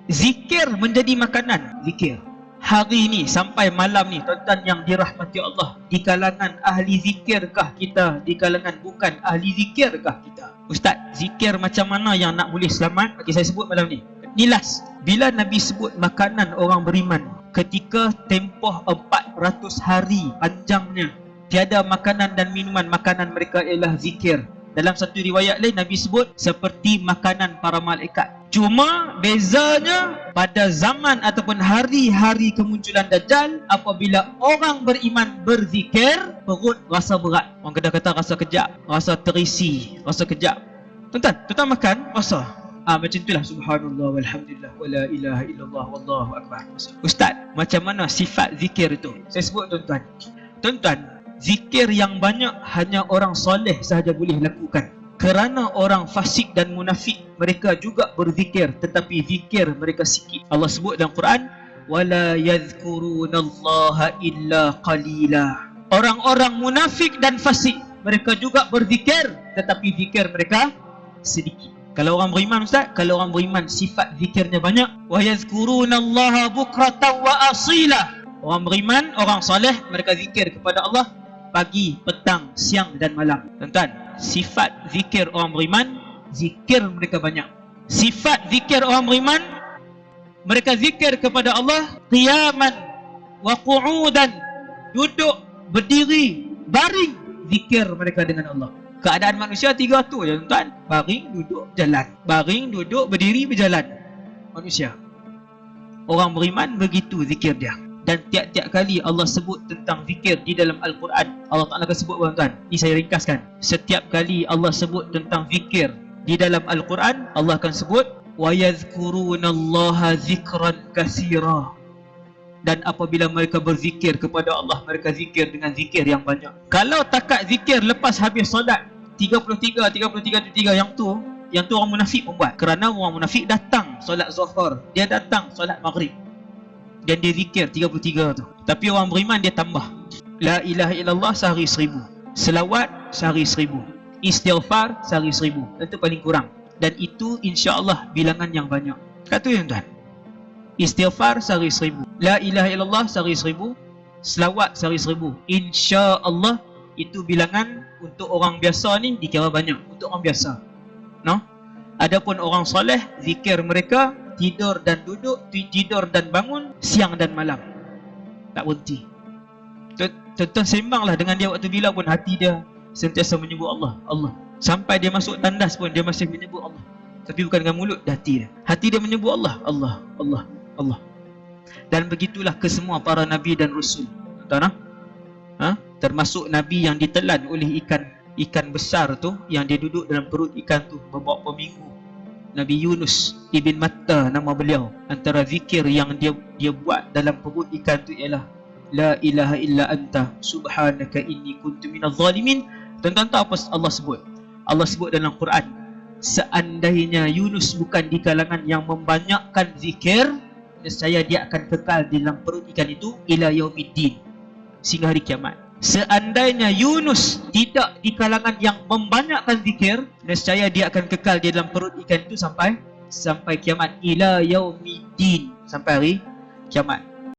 Zikir menjadi makanan. Zikir hari ni sampai malam ni, tuan-tuan yang dirahmati Allah, di kalangan ahli zikirkah kita? Di kalangan bukan ahli zikirkah kita? Ustaz, zikir macam mana yang nak boleh selamat? Bagi saya sebut malam ni. Ni last. Bila Nabi sebut makanan orang beriman, ketika tempoh 400 hari panjangnya, tiada makanan dan minuman, makanan mereka ialah zikir. Dalam satu riwayat lain Nabi sebut seperti makanan para malaikat. Cuma bezanya pada zaman ataupun hari-hari kemunculan Dajjal, apabila orang beriman berzikir, perut rasa berat. Orang kata rasa kejap, rasa terisi, rasa kejap. Tuan-tuan makan rasa macam itulah. Subhanallah walhamdulillah wala ilaha illallah wallahu akbar. Ustaz, macam mana sifat zikir itu? Saya sebut tuan-tuan, zikir yang banyak hanya orang soleh sahaja boleh lakukan. Kerana orang fasik dan munafik, mereka juga berzikir, tetapi zikir mereka sikit. Allah sebut dalam Quran, wala yadhkurunallaha illa qalila. Orang-orang munafik dan fasik, mereka juga berzikir, tetapi zikir mereka sedikit. Kalau orang beriman, Ustaz, kalau orang beriman sifat zikirnya banyak. Wa yadhkurunallaha bukratan wa asila. Orang beriman, orang soleh, mereka zikir kepada Allah pagi, petang, siang dan malam. Tuan-tuan, sifat zikir orang beriman, zikir mereka banyak. Sifat zikir orang beriman, mereka zikir kepada Allah qiyaman wa qu'udan, duduk, berdiri, baring, zikir mereka dengan Allah. Keadaan manusia tiga tu je, tuan-tuan. Baring, duduk, jalan. Baring, duduk, berdiri, berjalan. Manusia. Orang beriman begitu zikir dia. Dan tiap-tiap kali Allah sebut tentang zikir di dalam Al-Quran, Allah Ta'ala akan sebut, tuan-tuan. Ini saya ringkaskan. Setiap kali Allah sebut tentang zikir di dalam Al-Quran, Allah akan sebut wa yadhkurunallaha zikran katsira. Dan apabila mereka berzikir kepada Allah, mereka zikir dengan zikir yang banyak. Kalau takat zikir lepas habis solat 33 yang tu orang munafik membuat. Kerana orang munafik datang solat zuhur, dia datang solat maghrib, dan dia zikir 33 tu. Tapi orang beriman dia tambah. La ilaha illallah sehari 1000, selawat sehari 1000, istighfar sehari 1000. Itu paling kurang. Dan itu insya-Allah bilangan yang banyak. Kata tu tuan. Istighfar sehari 1000, la ilaha illallah sehari 1000, selawat sehari 1000. Insya-Allah itu bilangan untuk orang biasa ni dikira banyak. Untuk orang biasa. No? Adapun orang soleh, zikir mereka tidur dan duduk, tidur dan bangun, siang dan malam. Tak berhenti. Tuan-tuan sembanglah dengan dia waktu bila pun hati dia sentiasa menyebut Allah, Allah. Sampai dia masuk tandas pun dia masih menyebut Allah. Tapi bukan dengan mulut, hati dia. Hati dia menyebut Allah, Allah, Allah, Allah. Dan begitulah ke semua para nabi dan rasul. Tuan-tuan, termasuk nabi yang ditelan oleh ikan besar tu, yang dia duduk dalam perut ikan tu beberapa minggu. Nabi Yunus ibn Matta nama beliau. Antara zikir yang dia buat dalam perut ikan tu ialah la ilaha illa anta subhanaka inni kuntu minadh zalimin. Tuan-tuan tahu apa Allah sebut? Allah sebut dalam Quran, seandainya Yunus bukan di kalangan yang membanyakkan zikir, nescaya dia akan kekal di dalam perut ikan itu ila yaumiddin, sehingga hari kiamat. Seandainya Yunus tidak di kalangan yang membanyakkan zikir, nescaya dia akan kekal di dalam perut ikan itu sampai kiamat, ila yaumiddin, sampai hari kiamat.